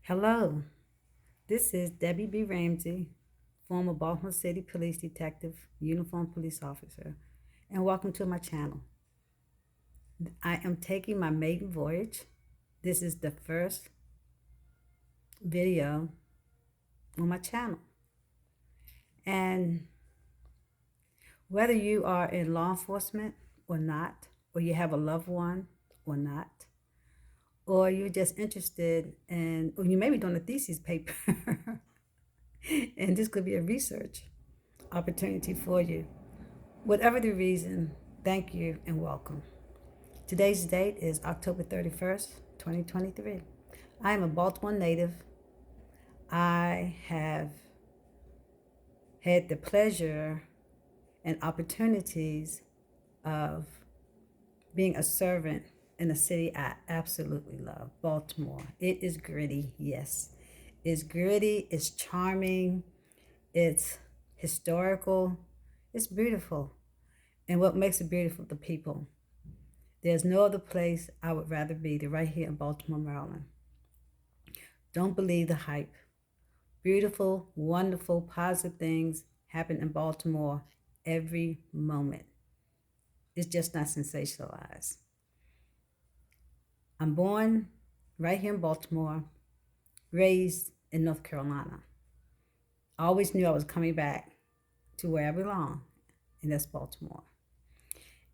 Hello, this is Debbie B. Ramsey, former Baltimore City Police Detective, Uniform Police Officer, and welcome to my channel. I am taking my maiden voyage. This is the first video on my channel. And whether you are in law enforcement or not, or you have a loved one or not, or you're just interested in, or you may be doing a thesis paper, and this could be a research opportunity for you. Whatever the reason, thank you and welcome. Today's date is October 31st, 2023. I am a Baltimore native. I have had the pleasure and opportunities of being a servant in a city I absolutely love, Baltimore. It is gritty, yes. It's gritty, it's charming, it's historical, it's beautiful. And what makes it beautiful, the people. There's no other place I would rather be than right here in Baltimore, Maryland. Don't believe the hype. Beautiful, wonderful, positive things happen in Baltimore every moment. It's just not sensationalized. I'm born right here in Baltimore, raised in North Carolina. I always knew I was coming back to where I belong, and that's Baltimore.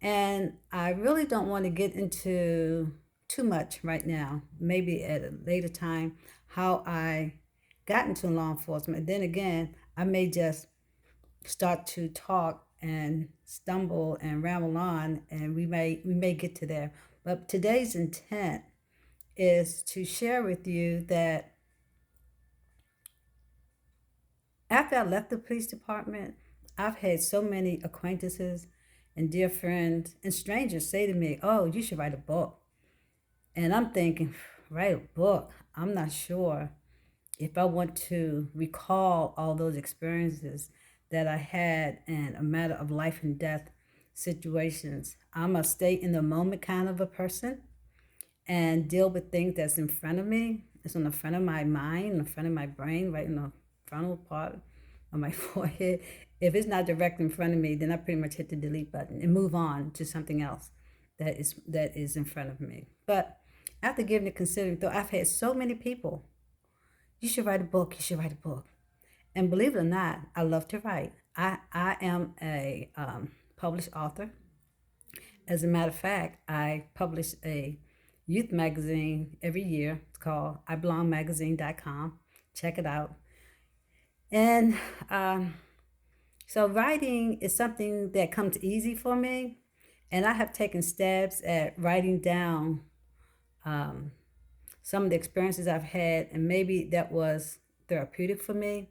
And I really don't want to get into too much right now, maybe at a later time, how I got into law enforcement. Then again, I may just start to talk and stumble and ramble on, and we may get to there. But today's intent is to share with you that after I left the police department, I've had so many acquaintances and dear friends and strangers say to me, "Oh, you should write a book." And I'm thinking, write a book? I'm not sure if I want to recall all those experiences that I had in a matter of life and death situations. I'm a stay in the moment kind of a person and deal with things that's in front of me. It's on the front of my mind, in the front of my brain, right in the frontal part of my forehead. If it's not direct in front of me, then I pretty much hit the delete button and move on to something else that is in front of me. But after giving it considering thought, I've had so many people, you should write a book, you should write a book. And believe it or not, I love to write. I am a published author. As a matter of fact, I publish a youth magazine every year. It's called ibelongmagazine.com. Check it out. And so writing is something that comes easy for me. And I have taken stabs at writing down some of the experiences I've had, and maybe that was therapeutic for me.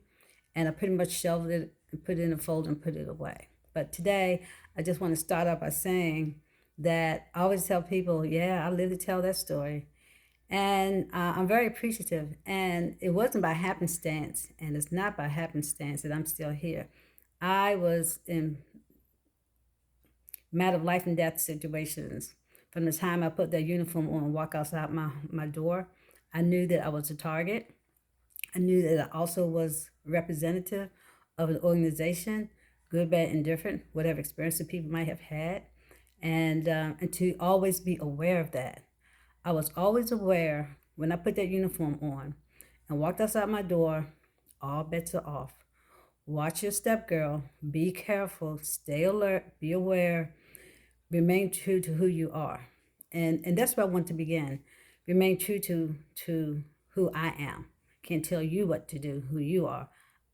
And I pretty much shelved it and put it in a folder and put it away. But today, I just want to start off by saying that I always tell people, yeah, I live to tell that story. And I'm very appreciative. And it wasn't by happenstance, and it's not by happenstance that I'm still here. I was in matter of life and death situations. From the time I put that uniform on and walk outside my door, I knew that I was a target. I knew that I also was representative of an organization, good, bad, indifferent, whatever experience that people might have had, and to always be aware of that. I was always aware when I put that uniform on and walked outside my door, all bets are off. Watch your step, girl. Be careful. Stay alert. Be aware. Remain true to who you are. And that's where I want to begin. Remain true to who I am. Can't tell you what to do, who you are.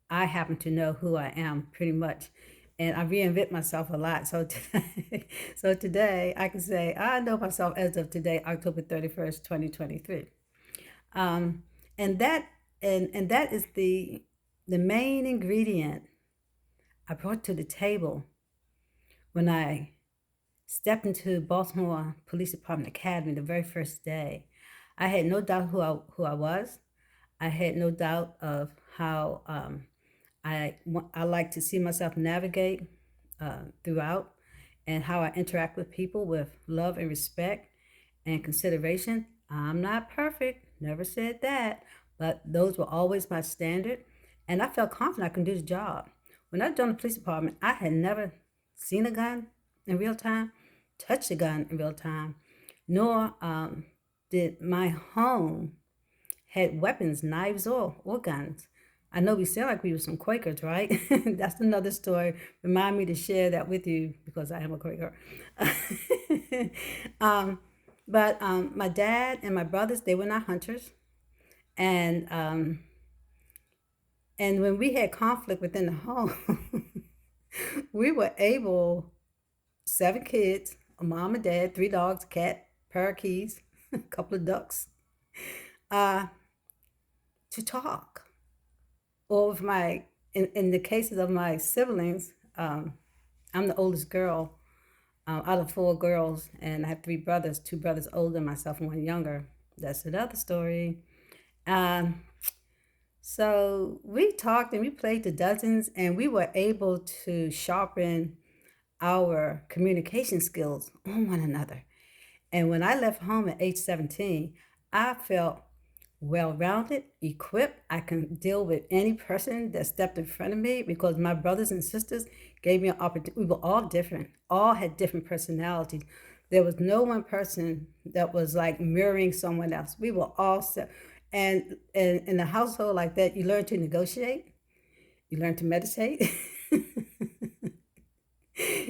I happen to know who I am pretty much. And I reinvent myself a lot. So today, so today I can say I know myself as of today, October 31st, 2023. Um, and that and that is the main ingredient I brought to the table when I stepped into Baltimore Police Department Academy the very first day. I had no doubt who I was. I had no doubt of how I like to see myself navigate throughout, and how I interact with people with love and respect and consideration. I'm not perfect, never said that, but those were always my standard. And I felt confident I could do the job. When I joined the police department, I had never seen a gun in real time, touched a gun in real time, nor did my home had weapons, knives or guns. I know we sound like we were some Quakers, right? That's another story. Remind me to share that with you because I am a Quaker. um, but my dad and my brothers, they were not hunters. And and when we had conflict within the home, we were able, 7 kids, a mom and dad, 3 dogs, a cat, parakeets, a couple of ducks, uh, to talk. Or with in the cases of my siblings, I'm the oldest girl out of 4 girls, and I have 3 brothers, 2 brothers older than myself and one younger. That's another story. Um, so we talked and we played to dozens, and we were able to sharpen our communication skills on one another. And when I left home at age 17, I felt well rounded, equipped. I can deal with any person that stepped in front of me because my brothers and sisters gave me an opportunity. We were all different, all had different personalities. There was no one person that was like mirroring someone else. We were all set. And in a household like that, you learn to negotiate, you learn to meditate,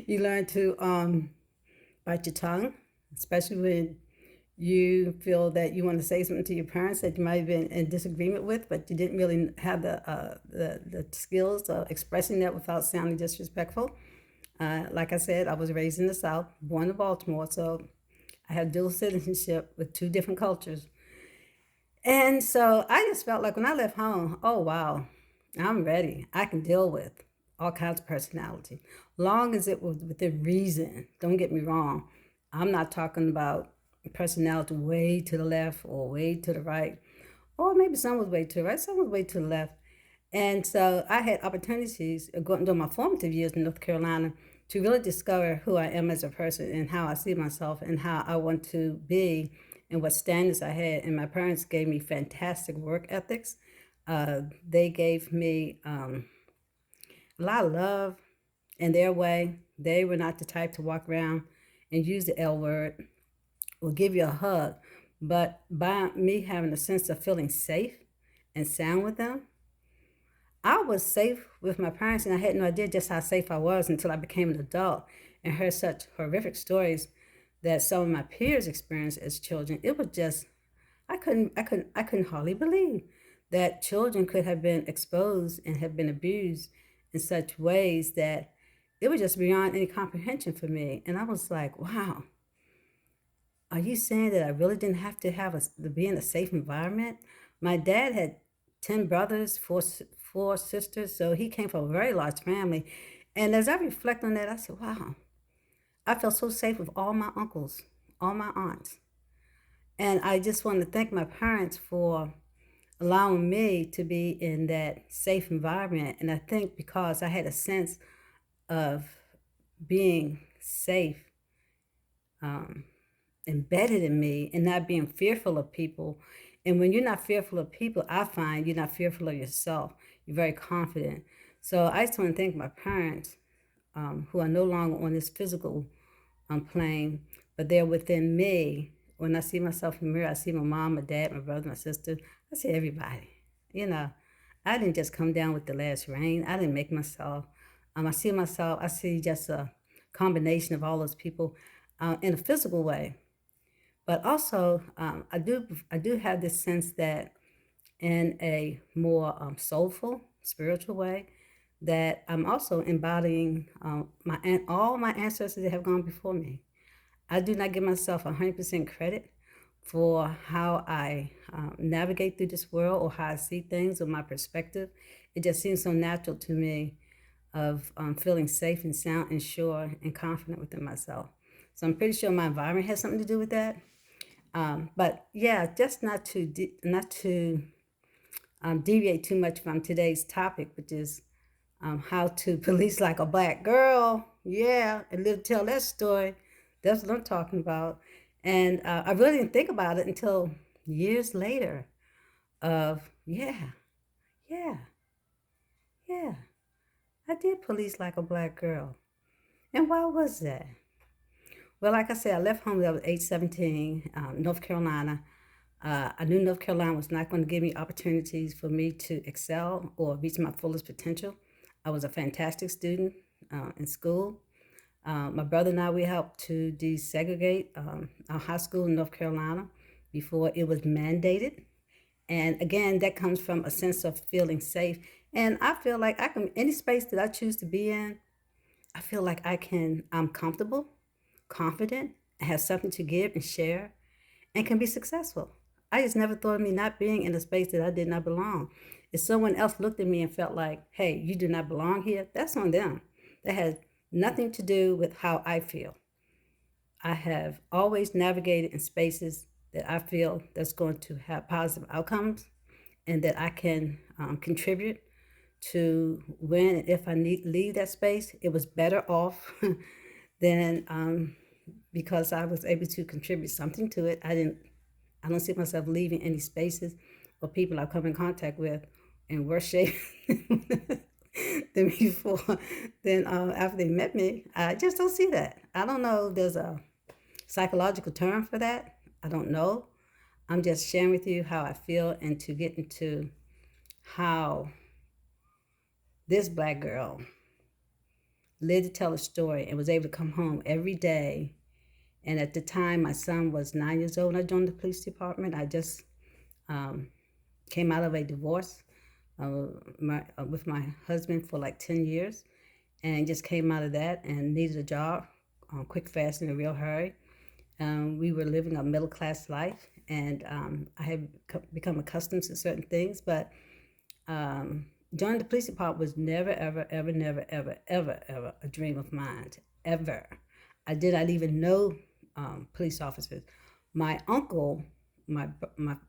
you learn to bite your tongue, especially when you feel that you want to say something to your parents that you might have been in disagreement with, but you didn't really have the skills of expressing that without sounding disrespectful. Like I said, I was raised in the South, born in Baltimore, so I have dual citizenship with 2 different cultures. And so I just felt like when I left home, oh wow, I'm ready. I can deal with all kinds of personality, long as it was within reason. Don't get me wrong. I'm not talking about personality way to the left or way to the right, or maybe some was way to the right, some was way to the left. And so I had opportunities going during my formative years in North Carolina to really discover who I am as a person and how I see myself and how I want to be and what standards I had. And my parents gave me fantastic work ethics. They gave me a lot of love in their way. They were not the type to walk around and use the L word or give you a hug. But by me having a sense of feeling safe and sound with them, I was safe with my parents, and I had no idea just how safe I was until I became an adult and heard such horrific stories that some of my peers experienced as children. It was just I couldn't hardly believe that children could have been exposed and have been abused in such ways that it was just beyond any comprehension for me. And I was like, wow, are you saying that I really didn't have to to be in a safe environment? My dad had 10 brothers, four sisters, so he came from a very large family. And as I reflect on that, I said, wow, I felt so safe with all my uncles, all my aunts. And I just want to thank my parents for allowing me to be in that safe environment. And I think because I had a sense of being safe embedded in me and not being fearful of people. And when you're not fearful of people, I find you're not fearful of yourself. You're very confident. So I just want to thank my parents, who are no longer on this physical plane, but they're within me. When I see myself in the mirror, I see my mom, my dad, my brother, my sister. I see everybody. You know, I didn't just come down with the last rain. I didn't make myself. I see myself. I see just a combination of all those people in a physical way. But also, I do have this sense that in a more soulful, spiritual way, that I'm also embodying all my ancestors that have gone before me. I do not give myself 100% credit for how I navigate through this world or how I see things or my perspective. It just seems so natural to me of feeling safe and sound and sure and confident within myself. So I'm pretty sure my environment has something to do with that. But yeah, just not to deviate too much from today's topic, which is how to police like a black girl. Yeah, and live to tell that story. That's what I'm talking about. And I really didn't think about it until years later of, yeah, yeah, yeah, I did police like a black girl. And why was that? Well, like I said, I left home when I was age 17, North Carolina. I knew North Carolina was not going to give me opportunities for me to excel or reach my fullest potential. I was a fantastic student in school. My brother and I, we helped to desegregate our high school in North Carolina before it was mandated. And again, that comes from a sense of feeling safe. And I feel like I can, any space that I choose to be in, I feel like I'm comfortable, confident, and have something to give and share and can be successful. I just never thought of me not being in a space that I did not belong. If someone else looked at me and felt like, hey, you do not belong here, that's on them. That has nothing to do with how I feel. I have always navigated in spaces that I feel that's going to have positive outcomes and that I can contribute to when and if I need leave that space. It was better off than because I was able to contribute something to it. I don't see myself leaving any spaces or people I've come in contact with in worse shape than before, than after they met me. I just don't see that. I don't know if there's a psychological term for that. I don't know. I'm just sharing with you how I feel and to get into how this black girl lived to tell a story and was able to come home every day. And at the time, my son was 9 years old when I joined the police department. I just um, came out of a divorce with my husband for like 10 years and just came out of that and needed a job quick, fast, in a real hurry. We were living a middle class life, and I had become accustomed to certain things, but joining the police department was never, ever, ever, never, ever, ever, ever a dream of mine, ever. I did not even know police officers. My uncle, my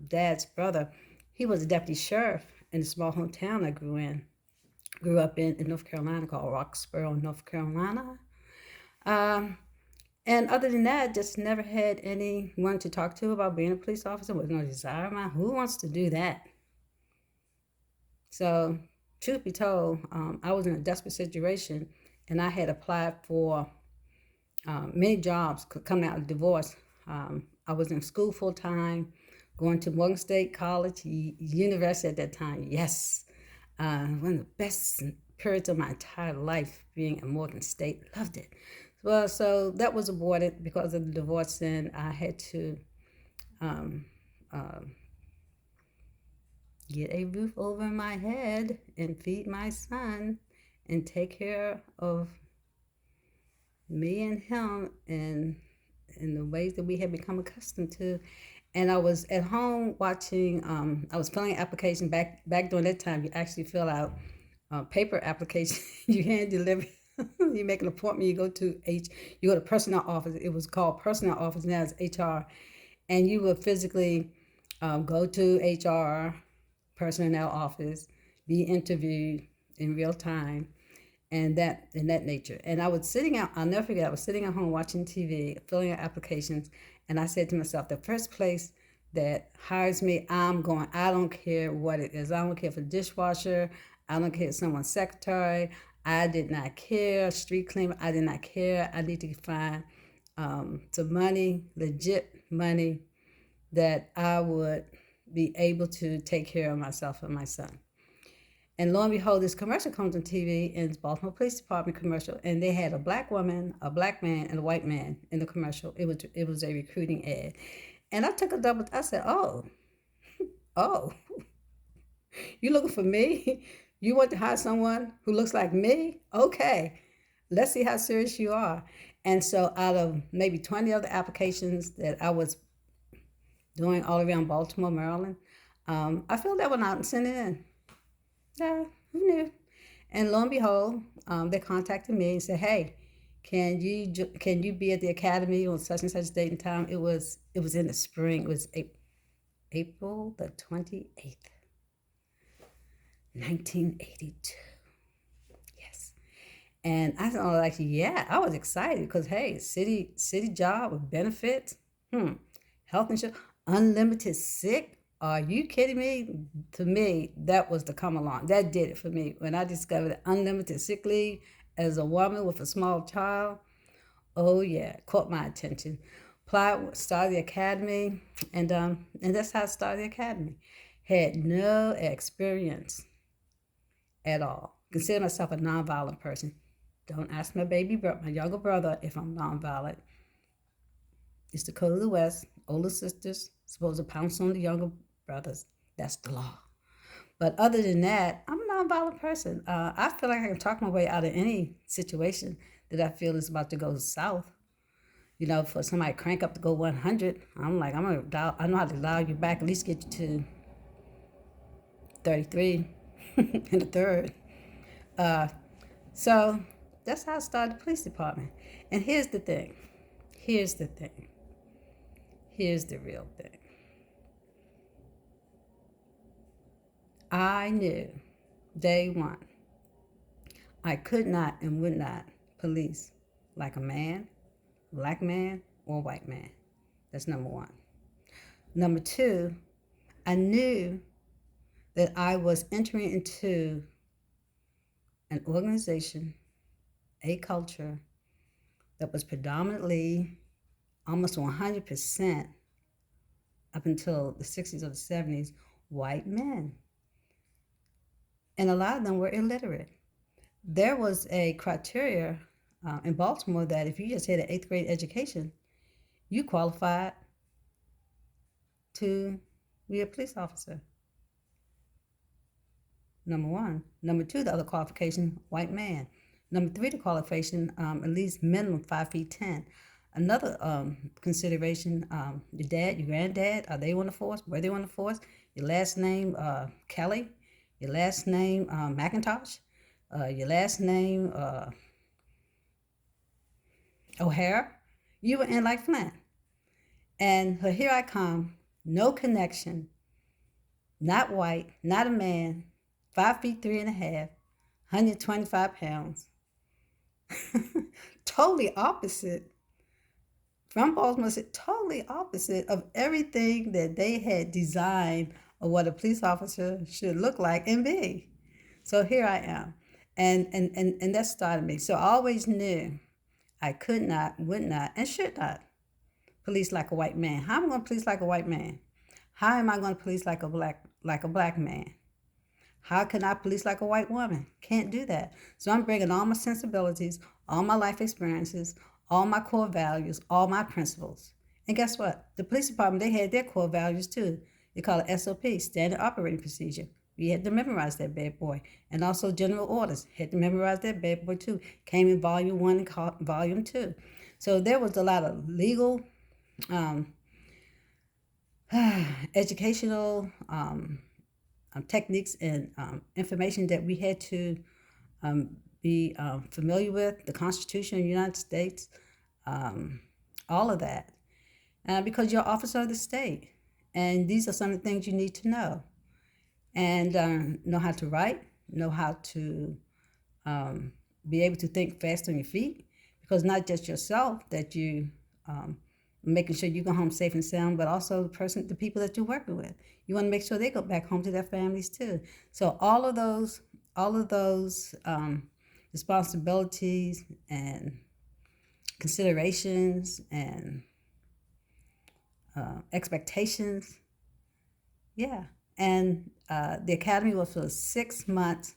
dad's brother, he was a deputy sheriff in a small hometown I grew up in North Carolina called Roxborough, North Carolina. Um, and other than that, just never had anyone to talk to about being a police officer with no desire of mine. Who wants to do that? So, truth be told, I was in a desperate situation and I had applied for many jobs coming out of divorce. I was in school full time, going to Morgan State College, university at that time. Yes, one of the best periods of my entire life being at Morgan State. Loved it. Well, so that was aborted because of the divorce, and I had to um, uh, get a roof over my head and feed my son and take care of me and him in the ways that we had become accustomed to. And I was at home watching. I was filling an application back during that time. You actually fill out paper application. You hand deliver. You make an appointment. You go to personnel office. It was called personnel office. Now it's HR, and you would physically go to HR personnel office, be interviewed in real time, and that in that nature. And I was sitting out. I'll never forget. I was sitting at home watching TV, filling out applications, and I said to myself, the first place that hires me, I'm going. I don't care what it is. I don't care if it's a dishwasher. I don't care if someone's secretary. I did not care. Street cleaner. I did not care. I need to find some money, legit money, that I would be able to take care of myself and my son. And lo and behold, this commercial comes on TV, and it's Baltimore Police Department commercial, and they had a black woman, a black man, and a white man in the commercial. It was a recruiting ad, and I took a double. I said, oh, you looking for me? You want to hire someone who looks like me? Okay, let's see how serious you are. And so, out of maybe 20 other applications that I was doing all around Baltimore, Maryland, I filled that one out and sent it in. Yeah, who knew? And lo and behold, they contacted me and said, "Hey, can you be at the academy on such and such date and time?" It was in the spring. It was April the 28th, 1982. Yes, and I thought, like, yeah, I was excited because hey, city job with benefits, health insurance, unlimited sick. Are you kidding me? To me, that was the come along. That did it for me. When I discovered unlimited sick leave as a woman with a small child, oh yeah, caught my attention. Applied, started the academy, and that's how I started the academy. Had no experience at all. Consider myself a nonviolent person. Don't ask my younger brother, if I'm nonviolent. It's the code of the West. Older sisters supposed to pounce on the younger brothers. That's the law. But other than that, I'm a nonviolent person. I feel like I can talk my way out of any situation that I feel is about to go south. You know, for somebody to crank up to go 100, I'm like, I know how to dial you back, at least get you to 33 in the third. Uh, so that's how I started the police department. And here's the thing. Here's the thing. Here's the real thing. I knew day one I could not and would not police like a man, black man, or white man. That's number one. Number two, I knew that I was entering into an organization, a culture that was predominantly almost 100% up until the 60s or the 70s, white men. And a lot of them were illiterate. There was a criteria in Baltimore that if you just had an eighth grade education, you qualified to be a police officer. Number one. Number two, the other qualification, white man. Number three, the qualification, at least minimum 5'10". Another consideration, your dad, your granddad, are they on the force? Were they on the force? Your last name, Kelly. Your last name, McIntosh. Your last name, O'Hare. You were in like Flint. And here I come, no connection, not white, not a man, 5'3" and a half, 125 pounds. Totally opposite from Baltimore, totally opposite of everything that they had designed of what a police officer should look like and be. So here I am. And that started me. So I always knew I could not, would not, and should not police like a white man. How am I going to police like a white man? How am I going to police like a black man? How can I police like a white woman? Can't do that. So I'm bringing all my sensibilities, all my life experiences, all my core values, all my principles. And guess what? The police department, they had their core values too. They call it SOP, Standard Operating Procedure. We had to memorize that bad boy. And also general orders. Had to memorize that bad boy too. Came in volume 1 and volume 2. So there was a lot of legal, educational techniques and information that we had to be familiar with, the Constitution of the United States, all of that. Because you're an officer of the state. And these are some of the things you need to know. And know how to write, know how to be able to think fast on your feet. Because not just yourself that you making sure you go home safe and sound, but also the people that you're working with. You want to make sure they go back home to their families too. So all of those responsibilities and considerations and expectations, yeah. And the academy was for 6 months.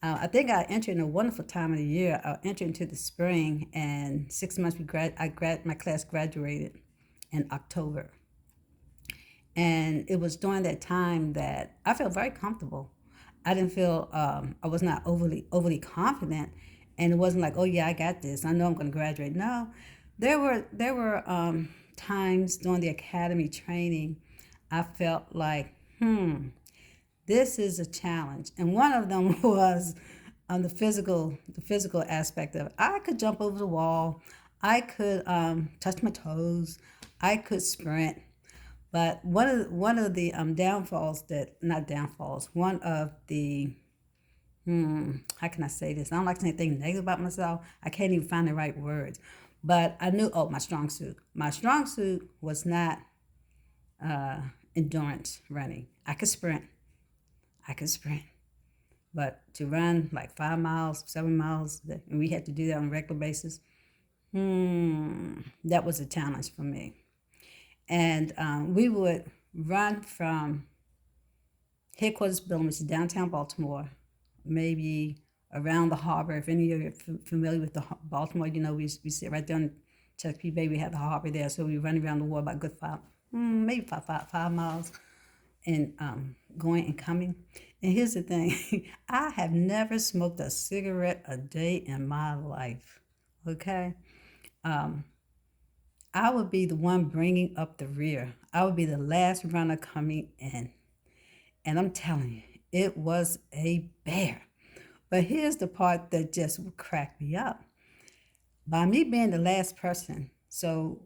I think I entered in a wonderful time of the year. I entered into the spring, and 6 months my class graduated in October. And it was during that time that I felt very comfortable. I didn't feel I was not overly confident, and it wasn't like, oh yeah, I got this. I know I'm going to graduate. No, there were times during the academy training I felt like, this is a challenge. And one of them was on the physical aspect of it. I could jump over the wall. I could touch my toes. I could sprint. But one of the downfalls not downfalls, one of the, how can I say this? I don't like to say anything negative about myself. I can't even find the right words. But I knew, my strong suit. My strong suit was not endurance running. I could sprint. I could sprint. But to run like 5 miles, 7 miles, and we had to do that on a regular basis, that was a challenge for me. And we would run from headquarters building, which is downtown Baltimore, maybe around the harbor. If any of you are familiar with the Baltimore, we sit right there on Chesapeake Bay. We have the harbor there, so we run around the water about good maybe 5 miles, and going and coming. And here's the thing: I have never smoked a cigarette a day in my life. Okay, I would be the one bringing up the rear. I would be the last runner coming in. And I'm telling you, it was a bear. But here's the part that just would crack me up. By me being the last person, so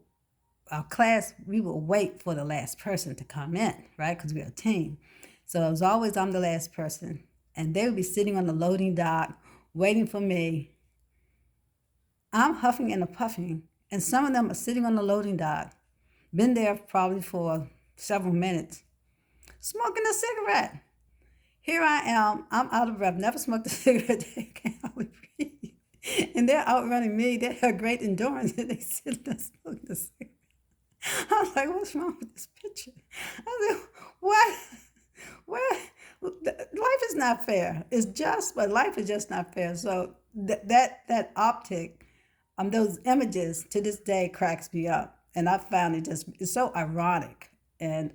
our class, we would wait for the last person to come in, right? Because we're a team. So it was always I'm the last person. And they would be sitting on the loading dock waiting for me. I'm huffing and a puffing. And some of them are sitting on the loading dock, been there probably for several minutes, smoking a cigarette. Here I am, I'm out of breath, never smoked a cigarette, they can't hardly breathe. And they're outrunning me, they have great endurance, and they sit there smoking a cigarette. I was like, what's wrong with this picture? I said, what? What? Life is not fair. It's just, but life is just not fair. So that optic, those images to this day cracks me up, and I found it's so ironic. And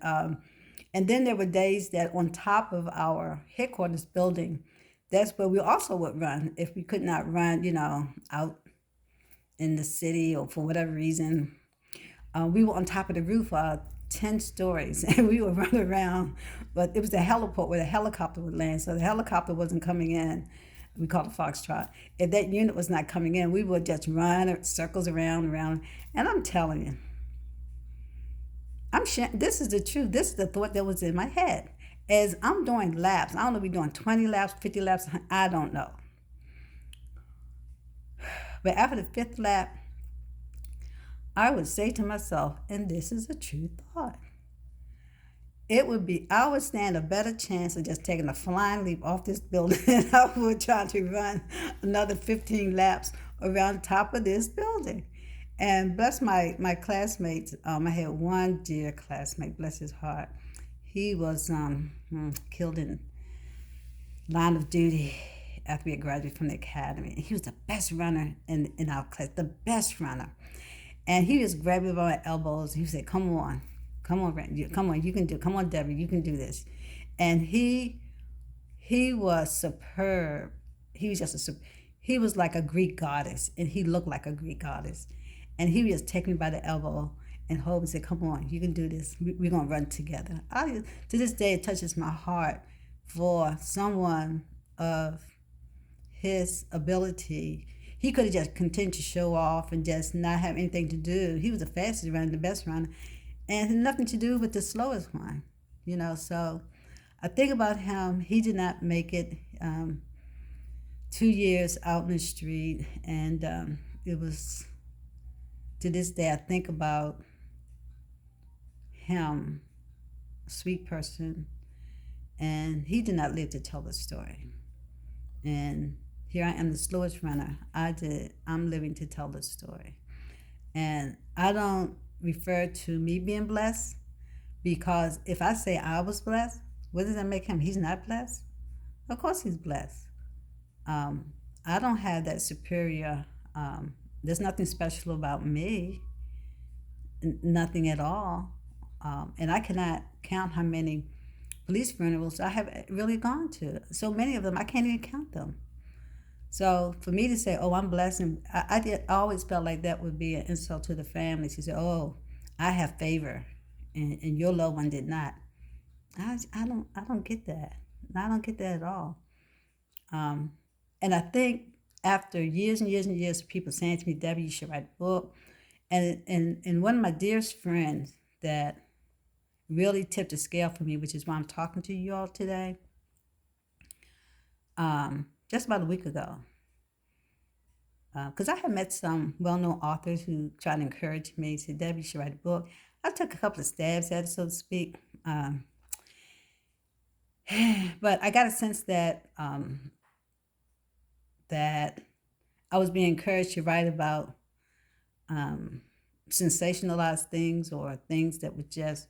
then there were days that on top of our headquarters building, that's where we also would run if we could not run, out in the city or for whatever reason. We were on top of the roof, 10 stories, and we would run around. But it was the heliport where the helicopter would land, so the helicopter wasn't coming in. We called it Foxtrot. If that unit was not coming in, we would just run circles around. And I'm telling you, this is the truth. This is the thought that was in my head. As I'm doing laps, I don't know if we're doing 20 laps, 50 laps, I don't know. But after the fifth lap, I would say to myself, and this is a true thought, I would stand a better chance of just taking a flying leap off this building than I would try to run another 15 laps around top of this building. And bless my classmates. I had one dear classmate, bless his heart. He was killed in line of duty after we had graduated from the academy. And he was the best runner in our class, the best runner. And he was grabbing by my elbows. He said, come on, Randy, come on, you can do it. Come on, Debbie, you can do this. And he was superb. He was like a Greek goddess, and he looked like a Greek goddess. And he was taking me by the elbow and hold and said, come on, you can do this. We're going to run together. To this day, it touches my heart for someone of his ability. He could have just continued to show off and just not have anything to do. He was the fastest runner, the best runner, and had nothing to do with the slowest one. So I think about him. He did not make it 2 years out in the street, and it was... To this day, I think about him, a sweet person, and he did not live to tell the story. And here I am, the slowest runner. I'm living to tell the story. And I don't refer to me being blessed, because if I say I was blessed, what does that make him? He's not blessed? Of course he's blessed. I don't have that superior... There's nothing special about me, nothing at all. And I cannot count how many police funerals I have really gone to. So many of them, I can't even count them. So for me to say, oh, I'm blessed, and I always felt like that would be an insult to the family. She said, oh, I have favor, and your loved one did not. I don't get that. I don't get that at all. And I think after years and years and years of people saying to me, Debbie, you should write a book. And one of my dearest friends that really tipped the scale for me, which is why I'm talking to you all today, just about a week ago. Because I had met some well-known authors who tried to encourage me, said, Debbie, you should write a book. I took a couple of stabs at it, so to speak. Um, but I got a sense that that I was being encouraged to write about um, sensationalized things or things that would just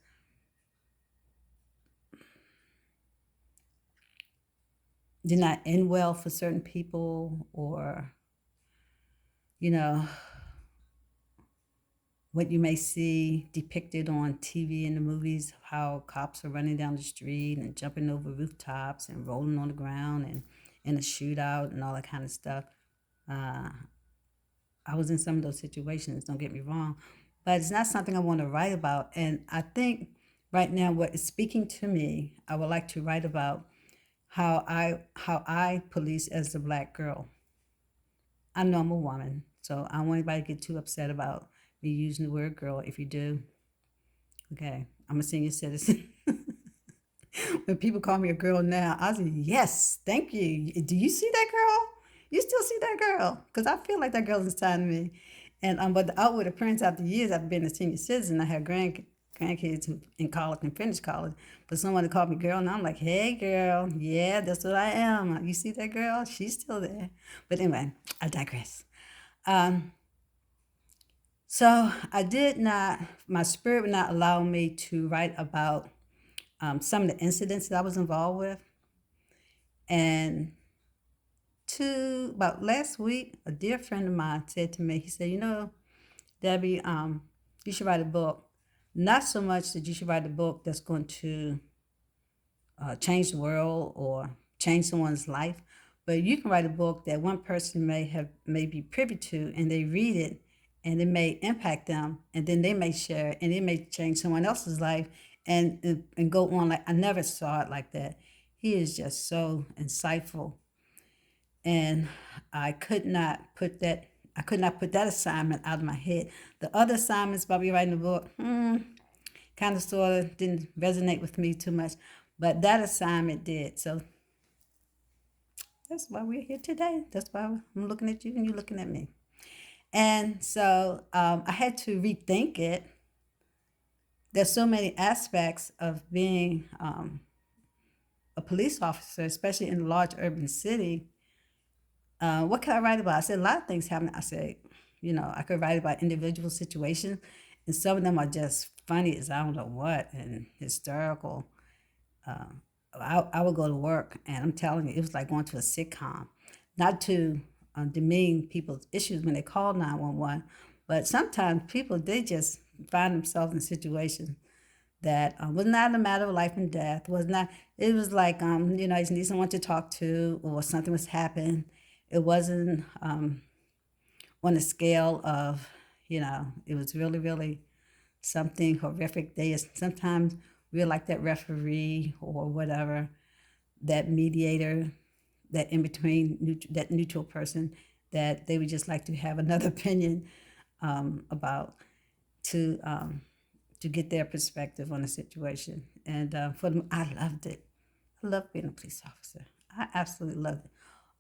did not end well for certain people, or you know what you may see depicted on TV in the movies, how cops are running down the street and jumping over rooftops and rolling on the ground and in a shootout and all that kind of stuff. Uh, I was in some of those situations, don't get me wrong, but it's not something I want to write about. And I think right now, what is speaking to me, I would like to write about how I police as a black girl. I know I'm a woman, so I don't want anybody to get too upset about me using the word girl. If you do, okay, I'm a senior citizen. When people call me a girl now, I say, yes, thank you. Do you see that girl? You still see that girl? Because I feel like that girl's inside of me. And but the outward appearance after years after being a senior citizen, I have grandkids who in college and finished college. But someone to call me girl, and I'm like, hey girl, yeah, that's what I am. You see that girl? She's still there. But anyway, I digress. Um, so I did not, my spirit would not allow me to write about some of the incidents that I was involved with. And to about last week, a dear friend of mine said to me, he said, Debbie, you should write a book. Not so much that you should write a book that's going to change the world or change someone's life, but you can write a book that one person may be privy to, and they read it, and it may impact them, and then they may share, and it may change someone else's life, and go on. Like I never saw it like that. He is just so insightful, and I could not put that. I could not put that assignment out of my head. The other assignments about me writing a book, kind of sort of didn't resonate with me too much, but that assignment did. So that's why we're here today. That's why I'm looking at you and you're looking at me. And so I had to rethink it. There's so many aspects of being a police officer, especially in a large urban city. What can I write about? I said a lot of things happen. I said, I could write about individual situations, and some of them are just funny as I don't know what and hysterical. Uh, I would go to work, and I'm telling you, it was like going to a sitcom. Not to demean people's issues when they call 911, but sometimes people, they just find themselves in situations that was not a matter of life and death. Was not. It was like I just need someone to talk to, or something was happening. It wasn't on a scale of, it was really, really something horrific. Sometimes we're like that referee or whatever, that mediator, that in between, that neutral person that they would just like to have another opinion about, to get their perspective on the situation. And for them, I loved it. I loved being a police officer. I absolutely loved it.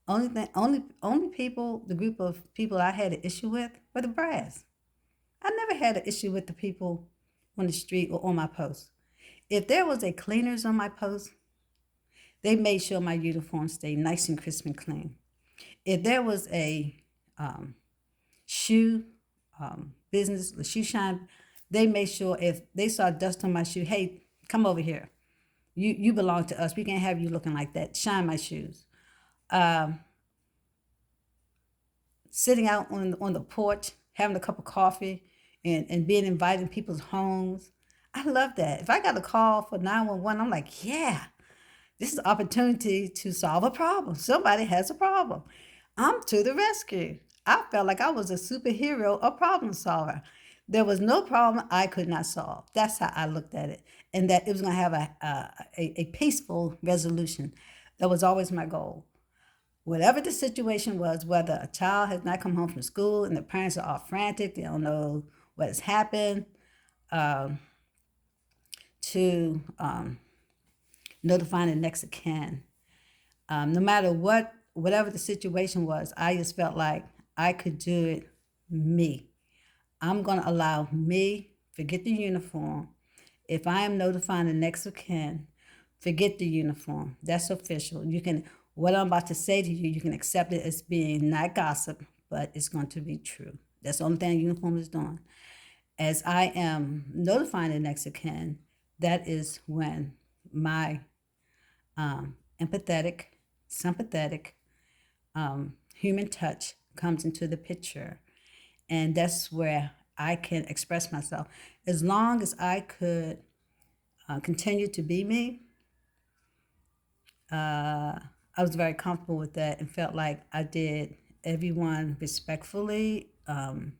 Only people, the group of people I had an issue with were the brass. I never had an issue with the people on the street or on my post. If there was a cleaners on my post, they made sure my uniform stayed nice and crisp and clean. If there was a shoe business, the shoe shine, they made sure if they saw dust on my shoe, hey, come over here. You belong to us. We can't have you looking like that. Shine my shoes. Sitting out on the porch, having a cup of coffee, and being invited in people's homes. I love that. If I got a call for 911, I'm like, yeah, this is an opportunity to solve a problem. Somebody has a problem. I'm to the rescue. I felt like I was a superhero, a problem solver. There was no problem I could not solve. That's how I looked at it. And that it was going to have a peaceful resolution. That was always my goal. Whatever the situation was, whether a child has not come home from school and the parents are all frantic, they don't know what has happened, um, to notifying the next of kin. No matter whatever the situation was, I just felt like I could do it me. I'm going to allow me, forget the uniform. If I am notifying the next of kin, forget the uniform. That's official. You can, what I'm about to say to you, you can accept it as being not gossip, but it's going to be true. That's the only thing a uniform is doing. As I am notifying the next of kin, that is when my empathetic, sympathetic, human touch comes into the picture. And that's where I can express myself. As long as I could continue to be me, I was very comfortable with that and felt like I did everyone respectfully, and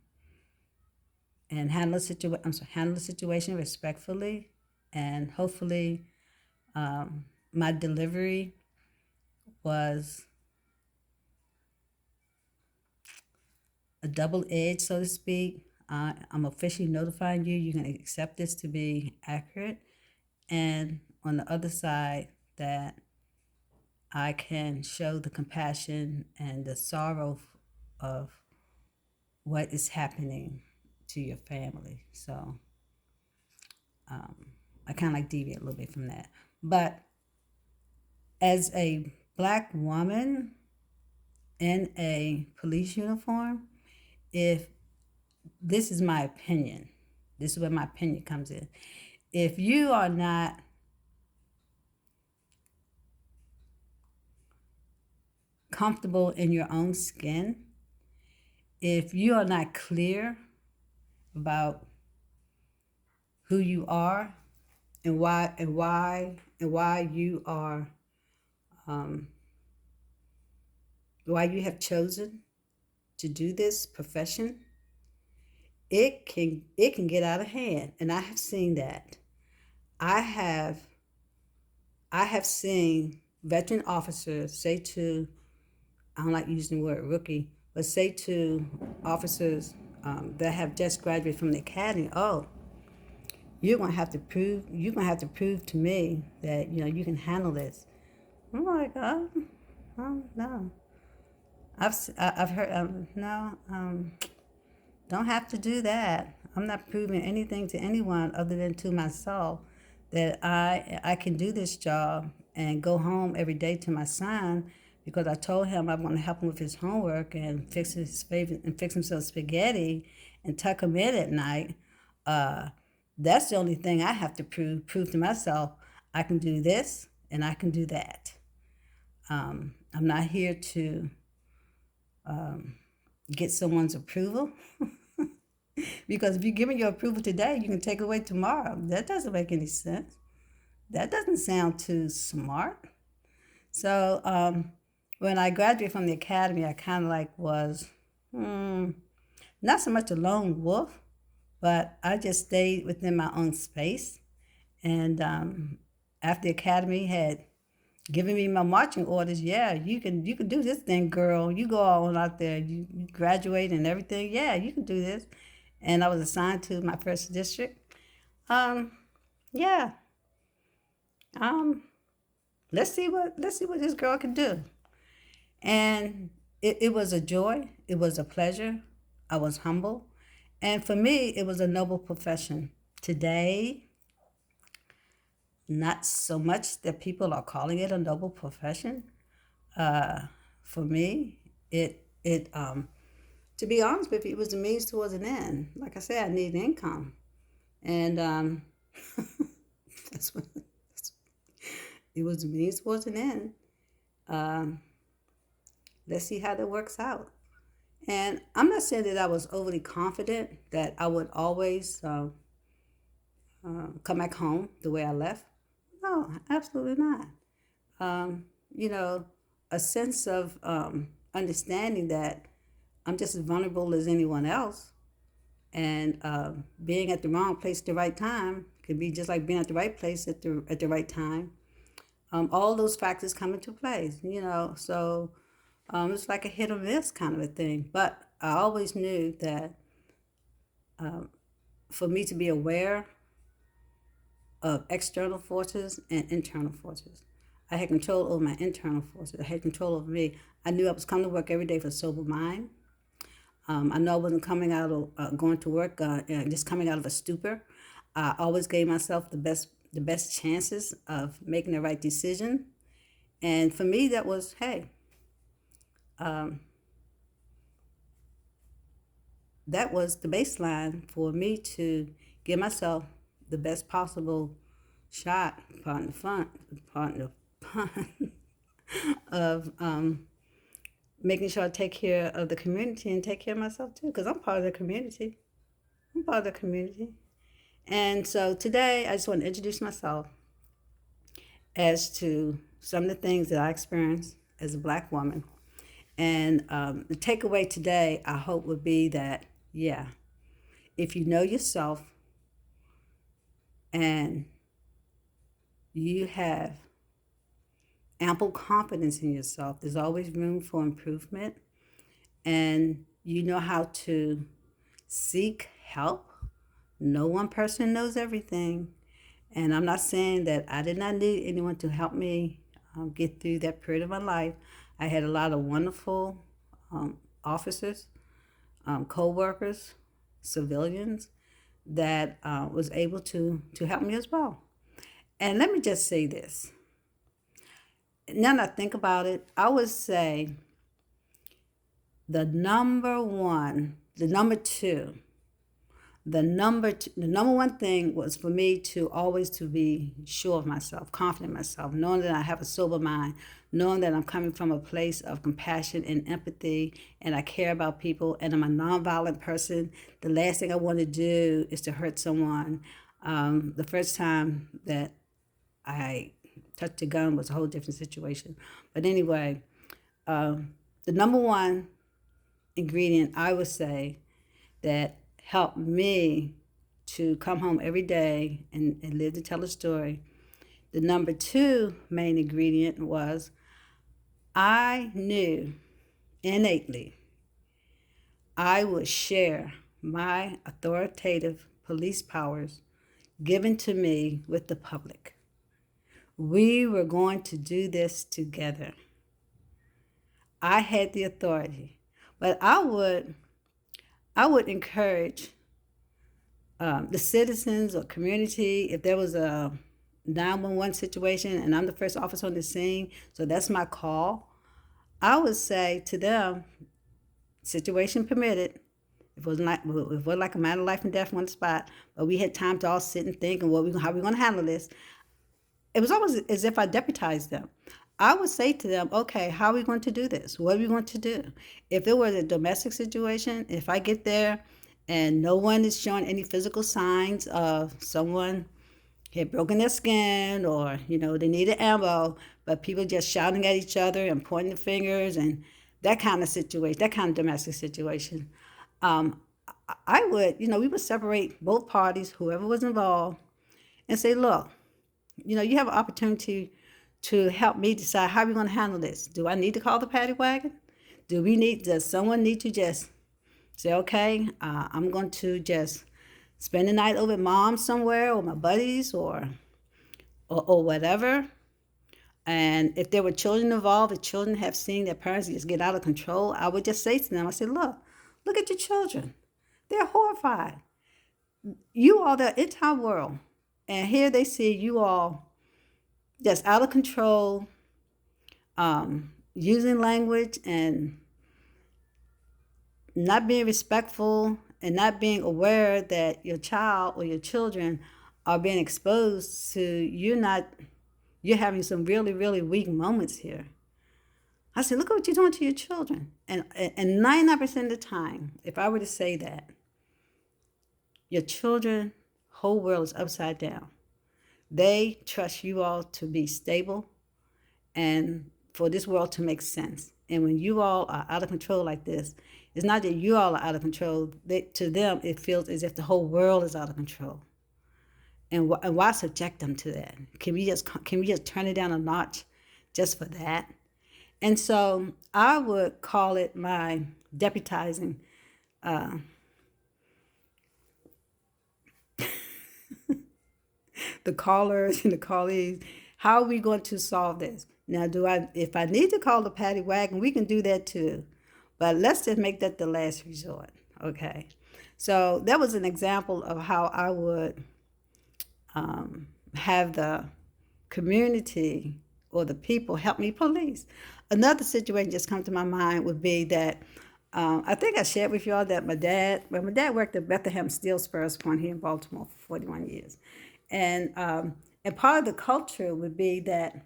handle the situation respectfully, and hopefully my delivery was a double edge, so to speak. I'm officially notifying you. You can accept this to be accurate, and on the other side, that I can show the compassion and the sorrow of what is happening to your family. So I kind of like deviate a little bit from that. But as a black woman in a police uniform, if this is my opinion, this is where my opinion comes in. If you are not comfortable in your own skin, if you are not clear about who you are and why you are why you have chosen to do this profession, it can get out of hand, and I have seen that. I have I have seen veteran officers say to, I don't like using the word rookie, but say to officers that have just graduated from the academy, oh, you're gonna have to prove to me that you can handle this. I'm like, oh no. I've heard no, don't have to do that. I'm not proving anything to anyone other than to myself that I can do this job and go home every day to my son, because I told him I'm going to help him with his homework and fix his favorite and fix him some spaghetti and tuck him in at night. Uh, that's the only thing I have to prove to myself. I can do this and I can do that. I'm not here to get someone's approval. Because if you're giving your approval today, you can take it away tomorrow. That doesn't make any sense. That doesn't sound too smart. So when I graduated from the academy, I kind of like was not so much a lone wolf, but I just stayed within my own space. And after the academy had given me my marching orders, yeah, you can do this thing, girl. You go on out there, you graduate and everything. Yeah, you can do this. And I was assigned to my first district. Um, yeah. Um, let's see what this girl can do. And it was a joy. It was a pleasure. I was humble. And for me, it was a noble profession. Today, not so much that people are calling it a noble profession. For me, to be honest with you, it was a means towards an end. Like I said, I needed income, and that's what it was. A means towards an end. Um, let's see how that works out. And I'm not saying that I was overly confident that I would always come back home the way I left. No, absolutely not. Um, you know, a sense of understanding that I'm just as vulnerable as anyone else, and being at the wrong place at the right time could be just like being at the right place at the right time. All those factors come into play, So it's like a hit or miss kind of a thing. But I always knew that for me to be aware of external forces and internal forces, I had control over my internal forces. I had control over me. I knew I was coming to work every day with a sober mind. I know I wasn't coming out of going to work just coming out of a stupor. I always gave myself the best chances of making the right decision. And for me, that was, hey, um, that was the baseline for me to give myself the best possible shot, pardon the fun, pardon the pun, of making sure I take care of the community and take care of myself too, because I'm part of the community. I'm part of the community. And so today, I just want to introduce myself as to some of the things that I experienced as a Black woman. And the takeaway today, I hope, would be that, yeah, if you know yourself and you have ample confidence in yourself, there's always room for improvement, and you know how to seek help. No one person knows everything. And I'm not saying that I did not need anyone to help me get through that period of my life. I had a lot of wonderful officers, co-workers, civilians that was able to help me as well. And let me just say this. Now that I think about it, I would say the number two, the number one thing was for me to always to be sure of myself, confident in myself, knowing that I have a sober mind, knowing that I'm coming from a place of compassion and empathy, and I care about people, and I'm a nonviolent person. The last thing I want to do is to hurt someone. The first time that I touched a gun was a whole different situation. But anyway, the number one ingredient I would say that helped me to come home every day and live to tell a story. The number two main ingredient was I knew innately I would share my authoritative police powers given to me with the public. We were going to do this together. I had the authority, but I would encourage the citizens or community, if there was a 911 situation and I'm the first officer on the scene, so that's my call, I would say to them, situation permitted, if it was like a matter of life and death on the spot, but we had time to all sit and think and how we going to handle this. It was almost as if I deputized them. I would say to them, okay, how are we going to do this? What are we going to do? If it was a domestic situation, if I get there and no one is showing any physical signs of someone had broken their skin or, they needed ammo, but people just shouting at each other and pointing the fingers and that kind of situation, that kind of domestic situation, um, I would, we would separate both parties, whoever was involved, and say, look, you have an opportunity to help me decide how we're going to handle this. Do I need to call the paddy wagon? Does someone need to just say, okay, I'm going to just spend the night over at mom somewhere or my buddies or whatever. And if there were children involved, if children have seen their parents just get out of control, I would just say to them, I said, look at your children. They're horrified. You are the entire world. And here they see you all just out of control, using language and not being respectful and not being aware that your child or your children are being exposed to you're having some really, really weak moments here. I said, look at what you're doing to your children. And 99% of the time, if I were to say that, your children, whole world is upside down. They trust you all to be stable and for this world to make sense. And when you all are out of control like this, it's not that you all are out of control. To them, it feels as if the whole world is out of control. And why subject them to that? Can we just turn it down a notch just for that? And so I would call it my deputizing the callers and the callees. How are we going to solve this? Now, if I need to call the paddy wagon, we can do that too. But let's just make that the last resort, okay? So that was an example of how I would have the community or the people help me police. Another situation just come to my mind would be that I think I shared with y'all that my dad worked at Bethlehem Steel Spurs Point here in Baltimore for 41 years. And part of the culture would be that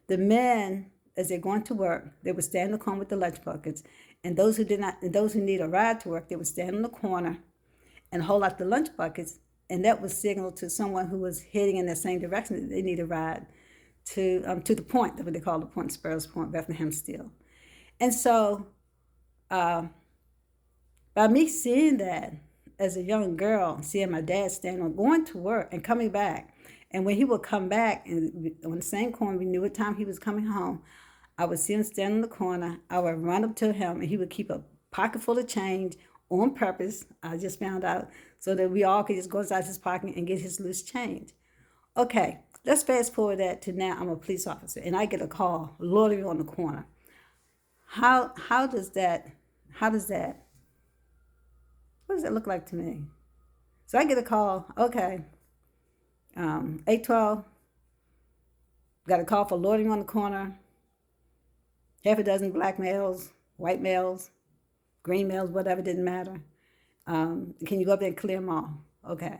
the men, as they're going to work, they would stand in the corner with the lunch buckets. And those who need a ride to work, they would stand in the corner and hold out the lunch buckets. And that would signal to someone who was heading in the same direction that they need a ride to the point, what they call the point, Spurs Point, Bethlehem Steel. And so by me seeing that as a young girl, seeing my dad standing, going to work and coming back, and when he would come back, and on the same corner, we knew what time he was coming home, I would see him stand in the corner. I would run up to him, and he would keep a pocket full of change on purpose. I just found out so that we all could just go inside his pocket and get his loose change. Okay, let's fast forward that to now. I'm a police officer, and I get a call loitering on the corner. How does that? What does that look like to me? So I get a call. Okay, 812. Got a call for loitering on the corner. Half a dozen black males, white males, green males, whatever, didn't matter. Can you go up there and clear them all? Okay.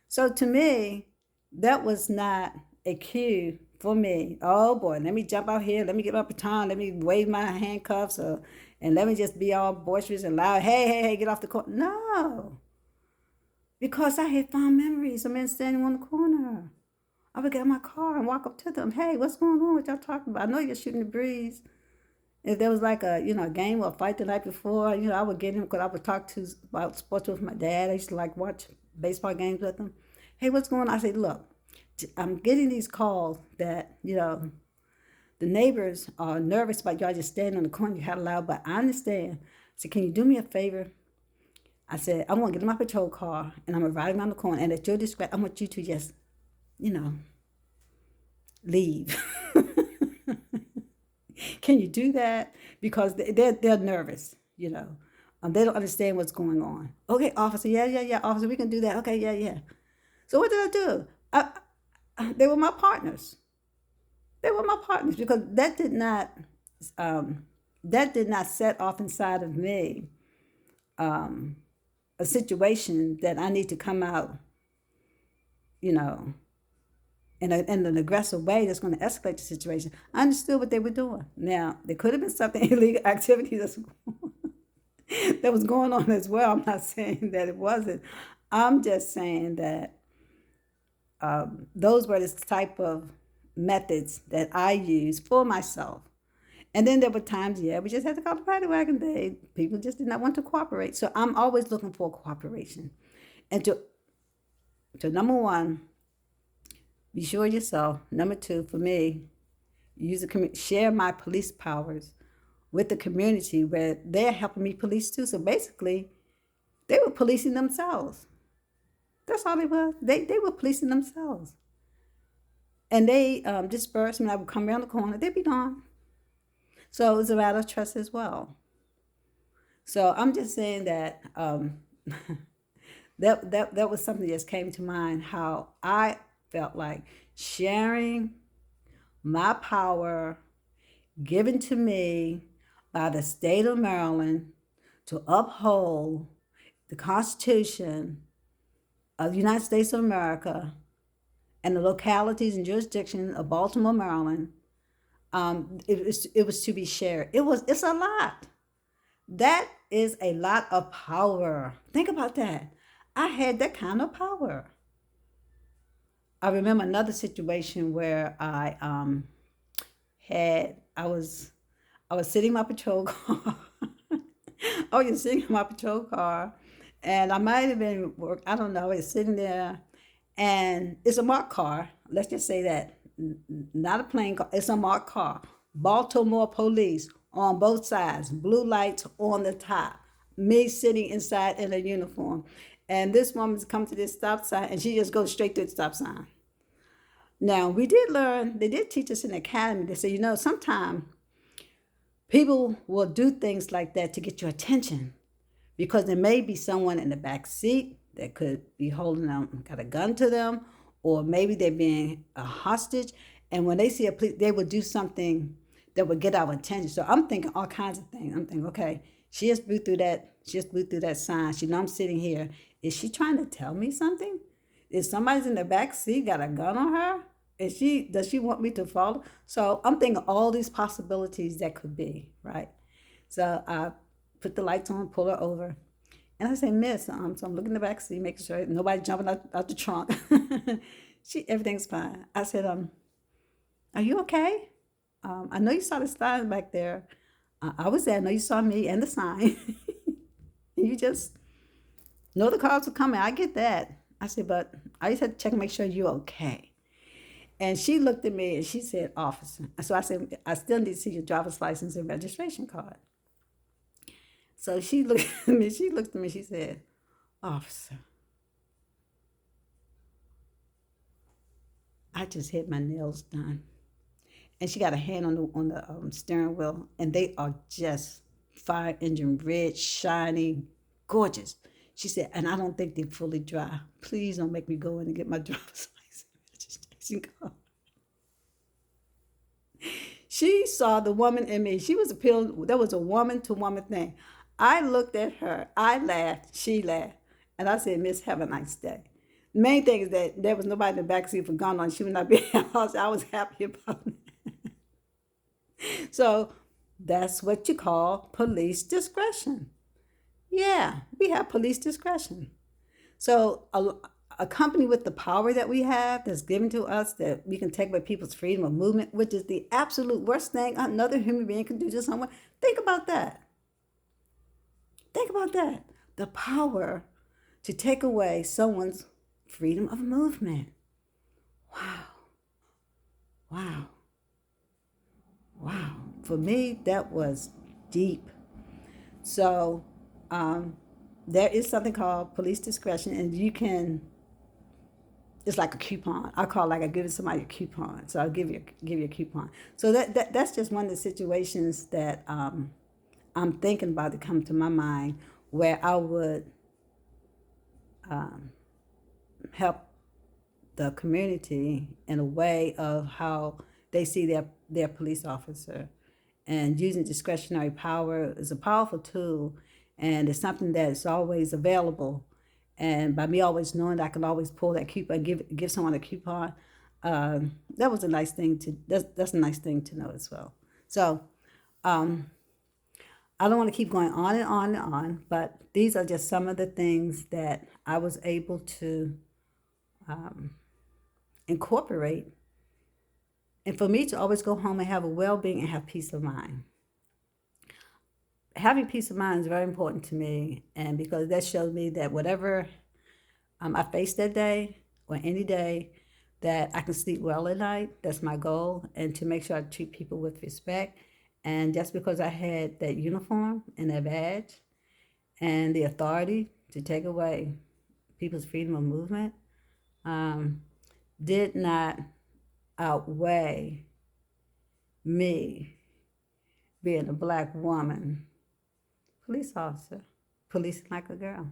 So to me, that was not a cue for me. Oh boy, let me jump out here. Let me get my baton. Let me wave my handcuffs, and let me just be all boisterous and loud. Hey, get off the corner. No. Because I had fond memories of men standing on the corner. I would get in my car and walk up to them. Hey, what's going on? What y'all talking about? I know you're shooting the breeze. If there was like a game or a fight the night before, I would get him because I would talk about sports with my dad. I used to like watch baseball games with him. Hey, what's going on? I said, look, I'm getting these calls that, the neighbors are nervous about y'all just standing on the corner. You had loud, but I understand. I said, can you do me a favor? I said, I'm going to get in my patrol car and I'm going to ride around the corner. And at your discretion, I want you to just, leave. Can you do that? Because they're nervous, They don't understand what's going on. Okay, officer, yeah, officer, we can do that. Okay, yeah. So what did I do? They were my partners. Because that did not set off inside of me a situation that I need to come out, in an aggressive way that's going to escalate the situation. I understood what they were doing. Now, there could have been something illegal activity that was going on as well. I'm not saying that it wasn't. I'm just saying that those were the type of methods that I used for myself. And then there were times, we just had to call the paddy wagon. People just did not want to cooperate. So I'm always looking for cooperation. And to number one, be sure of yourself. Number two, for me, share my police powers with the community where they're helping me police too. So basically, they were policing themselves. That's all they were. They were policing themselves. And they dispersed when I would come around the corner. They'd be gone. So it was a matter of trust as well. So I'm just saying that that was something that just came to mind, how I felt like sharing my power given to me by the state of Maryland to uphold the Constitution of the United States of America and the localities and jurisdictions of Baltimore, Maryland. It was to be shared. It's a lot. That is a lot of power. Think about that. I had that kind of power. I remember another situation where I was sitting in my patrol car. I was sitting in my patrol car, and I might have been I don't know. I was sitting there, and it's a marked car. Let's just say that, not a plain car. It's a marked car. Baltimore police on both sides. Blue lights on the top. Me sitting inside in a uniform. And this woman's come to this stop sign, and she just goes straight to the stop sign. Now, we did learn, they did teach us in the academy. They say, sometimes people will do things like that to get your attention because there may be someone in the back seat that could be got a gun to them, or maybe they're being a hostage. And when they see a police, they would do something that would get our attention. So I'm thinking all kinds of things. I'm thinking, okay, she just blew through that. She just blew through that sign. She know I'm sitting here. Is she trying to tell me something? Is somebody's in the back seat got a gun on her? Does she want me to follow? So I'm thinking all these possibilities that could be, right? So I put the lights on, pull her over, and I say, Miss, so I'm looking in the back seat, making sure nobody jumping out the trunk. Everything's fine. I said, are you okay? I know you saw the sign back there. I was there. I know you saw me and the sign. You just know the cars were coming. I get that. I said, but I just had to check and make sure you're okay. And she looked at me and she said, officer. So I said, I still need to see your driver's license and registration card. So she looked at me, she said, officer, I just had my nails done. And she got a hand on the steering wheel, and they are just fire engine red, shiny, gorgeous. She said, and I don't think they're fully dry. Please don't make me go in and get my driver's license and registration card. She saw the woman in me. She was appealing. That was a woman to woman thing. I looked at her. I laughed. She laughed. And I said, Miss, have a nice day. The main thing is that there was nobody in the backseat for gun on. She would not be in the house. I was happy about it. So that's what you call police discretion. Yeah, we have police discretion. So accompanied with the power that we have that's given to us, that we can take away people's freedom of movement, which is the absolute worst thing another human being can do to someone. Think about that. Think about that. The power to take away someone's freedom of movement. Wow. Wow. Wow. For me, that was deep. So there is something called police discretion, and you can, it's like a coupon. I call it like I give somebody a coupon. So I'll give you a coupon. So that's just one of the situations that I'm thinking about to come to my mind, where I would help the community in a way of how they see their police officer. And using discretionary power is a powerful tool, and it's something that's always available. And by me always knowing that I can always pull that coupon, give someone a coupon, that was a nice thing that's a nice thing to know as well. So I don't want to keep going on and on and on, but these are just some of the things that I was able to incorporate, and for me to always go home and have a well-being and have peace of mind. Having peace of mind is very important to me, and because that shows me that whatever I face that day or any day, that I can sleep well at night. That's my goal, and to make sure I treat people with respect. And just because I had that uniform and that badge and the authority to take away people's freedom of movement did not outweigh me being a black woman, police officer, policing like a girl.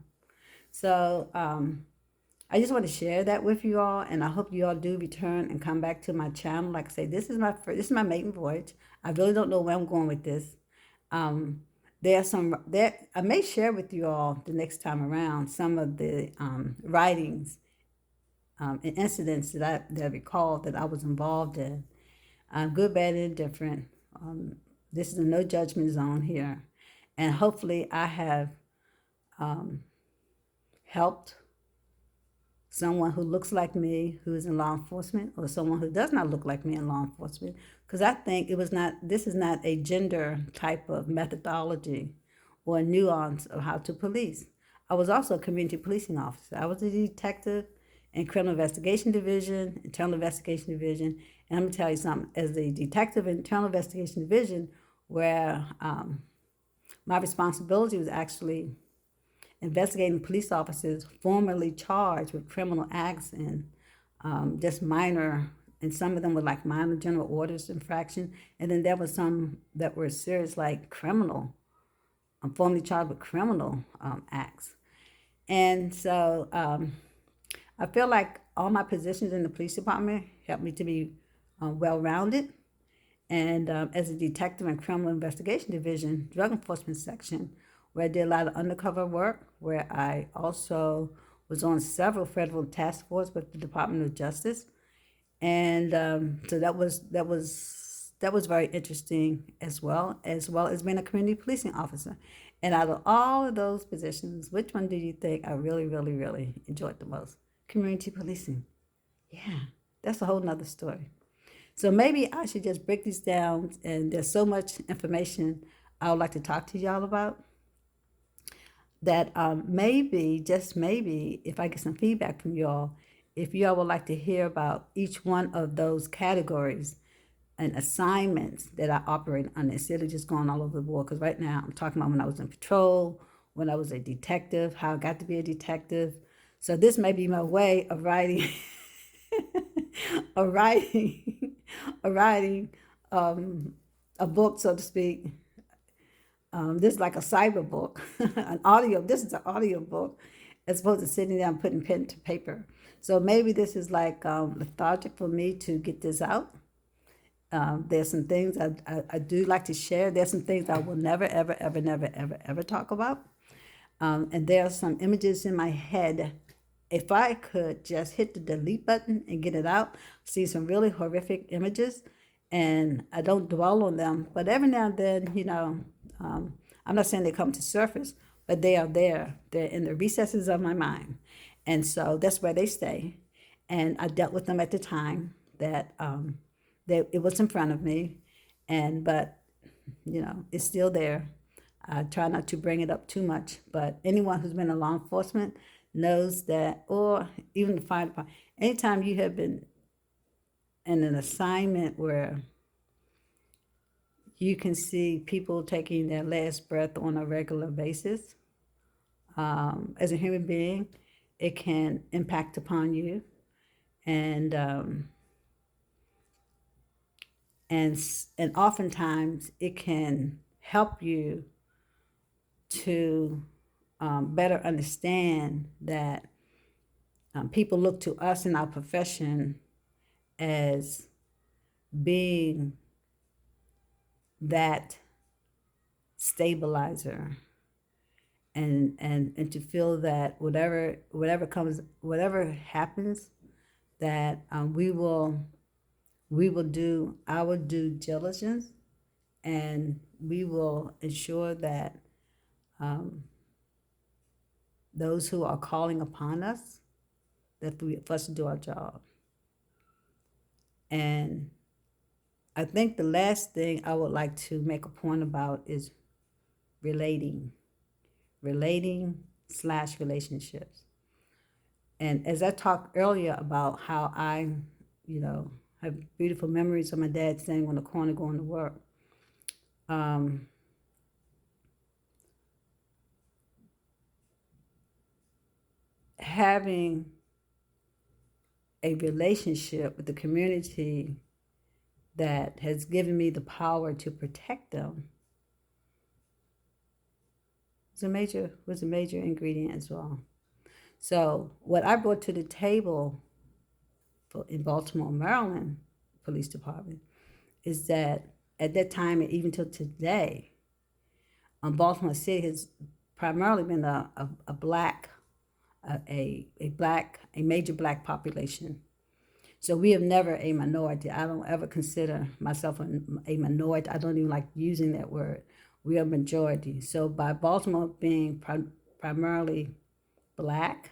So I just want to share that with you all, and I hope you all do return and come back to my channel. Like I say, this is my maiden voyage. I really don't know where I'm going with this. I may share with you all the next time around some of the writings and incidents that I recall that I was involved in, good, bad, and indifferent. This is a no judgment zone here, and hopefully I have helped someone who looks like me who is in law enforcement, or someone who does not look like me in law enforcement, because I think this is not a gender type of methodology or nuance of how to police. I was also a community policing officer. I was a detective in criminal investigation division, internal investigation division, and I'm gonna tell you something. As a detective in internal investigation division, where my responsibility was actually investigating police officers formerly charged with criminal acts and just minor, and some of them were like minor general orders infraction, and then there were some that were serious, like criminal, formerly charged with criminal acts. And so I feel like all my positions in the police department helped me to be well-rounded. And as a detective in criminal investigation division, drug enforcement section, where I did a lot of undercover work, where I also was on several federal task force with the Department of Justice, and so that was very interesting as well as being a community policing officer. And out of all of those positions, which one do you think I really, really, really enjoyed the most? Community policing. Yeah, that's a whole nother story. So maybe I should just break these down, and there's so much information I would like to talk to y'all about that maybe, just maybe, if I get some feedback from y'all, if y'all would like to hear about each one of those categories and assignments that I operate on instead of just going all over the board. Because right now I'm talking about when I was in patrol, when I was a detective, how I got to be a detective. So this may be my way of writing, of writing, of writing a book, so to speak. This is like a cyber book, an audio. This is an audio book, as opposed to sitting down putting pen to paper. So maybe this is like lethargic for me to get this out. There's some things I do like to share. There's some things I will never, ever, ever, never, ever, ever talk about. And there are some images in my head. If I could just hit the delete button and get it out, see some really horrific images, and I don't dwell on them. But every now and then, I'm not saying they come to surface, but they are there. They're in the recesses of my mind. And so that's where they stay. And I dealt with them at the time that it was in front of me. But it's still there. I try not to bring it up too much, but anyone who's been in law enforcement knows that, or even the fire department, anytime you have been in an assignment where you can see people taking their last breath on a regular basis, as a human being, it can impact upon you, and and and oftentimes it can help you to better understand that people look to us in our profession as being that stabilizer, and to feel that whatever happens, that we will do our due diligence, and we will ensure that those who are calling upon us, that we first do our job. And I think the last thing I would like to make a point about is relating, slash relationships. And as I talked earlier about how I, have beautiful memories of my dad standing on the corner going to work. Having a relationship with the community that has given me the power to protect them was a major ingredient as well. So what I brought to the table in Baltimore, Maryland Police Department is that at that time, and even till today, Baltimore City has primarily been a black, a major black population. So we have never a minority. I don't ever consider myself a minority. I don't even like using that word. We are a majority. So by Baltimore being primarily black,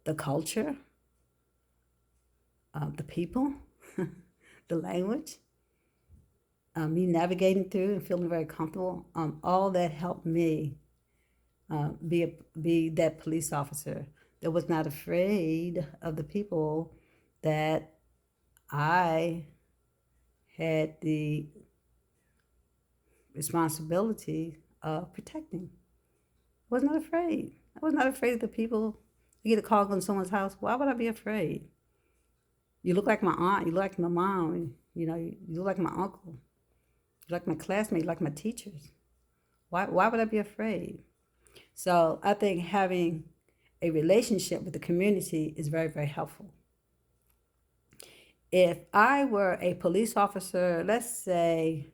the culture, the people, the language, me navigating through and feeling very comfortable, all that helped me be that police officer that was not afraid of the people that I had the responsibility of protecting. I was not afraid. I was not afraid of the people. You get a call on someone's house. Why would I be afraid? You look like my aunt. You look like my mom. You look like my uncle. You like my classmates. You like my teachers. Why would I be afraid? So I think having a relationship with the community is very, very helpful. If I were a police officer, let's say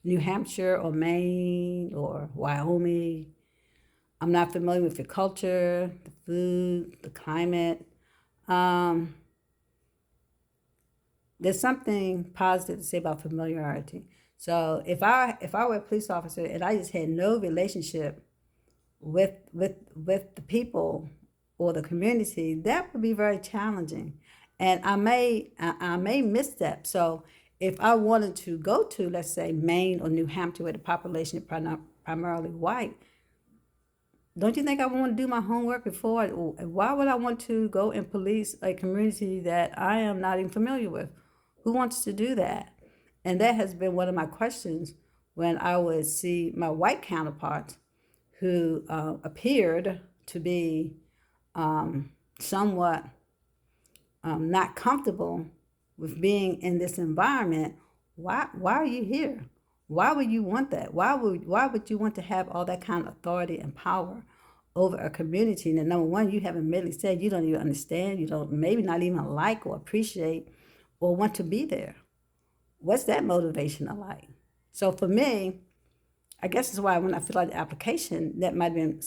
New Hampshire or Maine or Wyoming, I'm not familiar with the culture, the food, the climate. Um, there's something positive to say about familiarity. So if I were a police officer and I just had no relationship with the people or the community, that would be very challenging, and I may miss that. So if I wanted to go to, let's say, Maine or New Hampshire, where the population is primarily white, don't you think I would want to do my homework before? Why would I want to go and police a community that I am not even familiar with? Who wants to do that? And that has been one of my questions when I would see my white counterparts who appeared to be somewhat not comfortable with being in this environment. Why are you here? Why would you want that? Why would you want to have all that kind of authority and power over a community that, number one, you have admittedly said you don't even understand, you don't maybe not even like or appreciate or want to be there? What's that motivation like? So for me, I guess that's why when I filled out the application, that might have been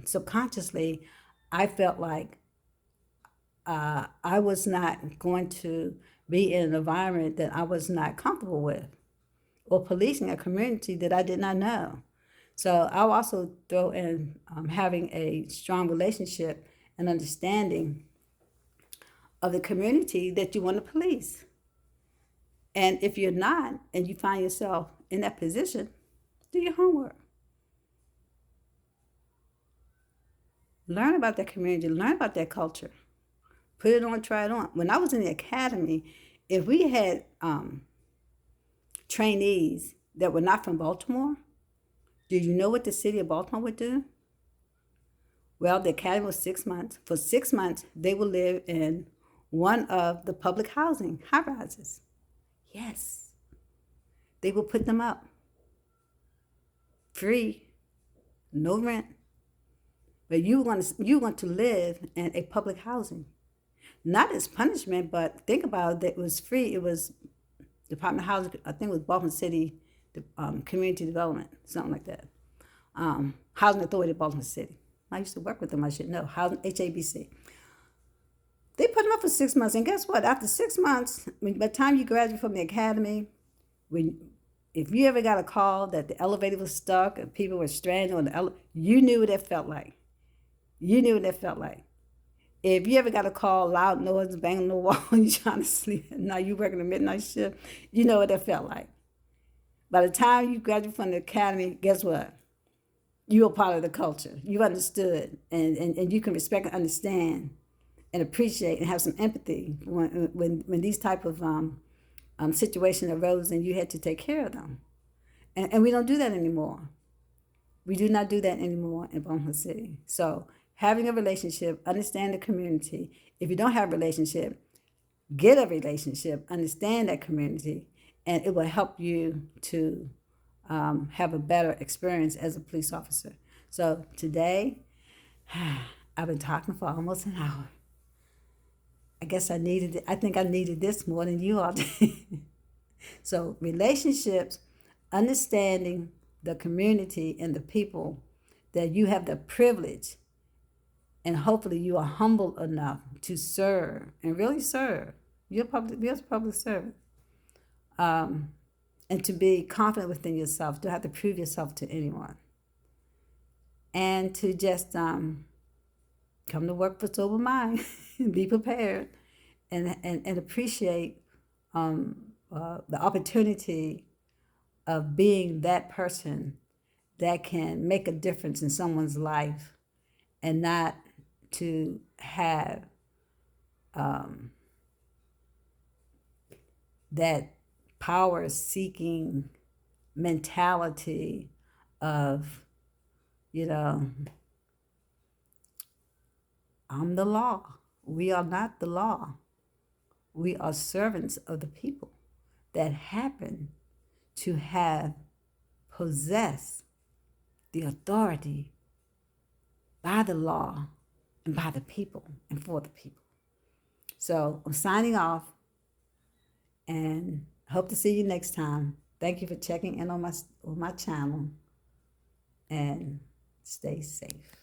subconsciously, I felt like I was not going to be in an environment that I was not comfortable with, or policing a community that I did not know. So I'll also throw in having a strong relationship and understanding of the community that you want to police. And if you're not, and you find yourself in that position, do your homework. Learn about that community, learn about that culture. Put it on, try it on. When I was in the academy, if we had trainees that were not from Baltimore, do you know what the city of Baltimore would do? Well, the academy was 6 months. For 6 months, they would live in one of the public housing high rises. Yes, they will put them up free, no rent. But you want to live in a public housing, not as punishment, but think about it. It was free. It was Department of Housing. I think it was Baltimore City Community Development, something like that. Housing Authority of Baltimore City. I used to work with them. I should know. Housing HABC. They put them up for 6 months, and guess what? After 6 months, by the time you graduate from the academy, when if you ever got a call that the elevator was stuck and people were stranded on the elevator, you knew what that felt like. You knew what that felt like. If you ever got a call, loud noise, banging on the wall, and you're trying to sleep, and now you're working a midnight shift, you know what that felt like. By the time you graduate from the academy, guess what? You were part of the culture. You understood, and you can respect and understand and appreciate and have some empathy when these type of situations arose and you had to take care of them. And we don't do that anymore. We do not do that anymore in Baltimore City. So having a relationship, understand the community. If you don't have a relationship, get a relationship, understand that community, and it will help you to have a better experience as a police officer. So today, I've been talking for almost an hour. I think I needed this more than you all did. So relationships, understanding the community and the people that you have the privilege, and hopefully you are humble enough to serve and really serve. You're a public servant. And to be confident within yourself, to have to prove yourself to anyone. And to just come to work with sober mind, be prepared, and appreciate the opportunity of being that person that can make a difference in someone's life, and not to have that power seeking mentality of, I'm the law. We are not the law. We are servants of the people that happen to have possessed the authority by the law and by the people and for the people. So I'm signing off and hope to see you next time. Thank you for checking in on my channel and stay safe.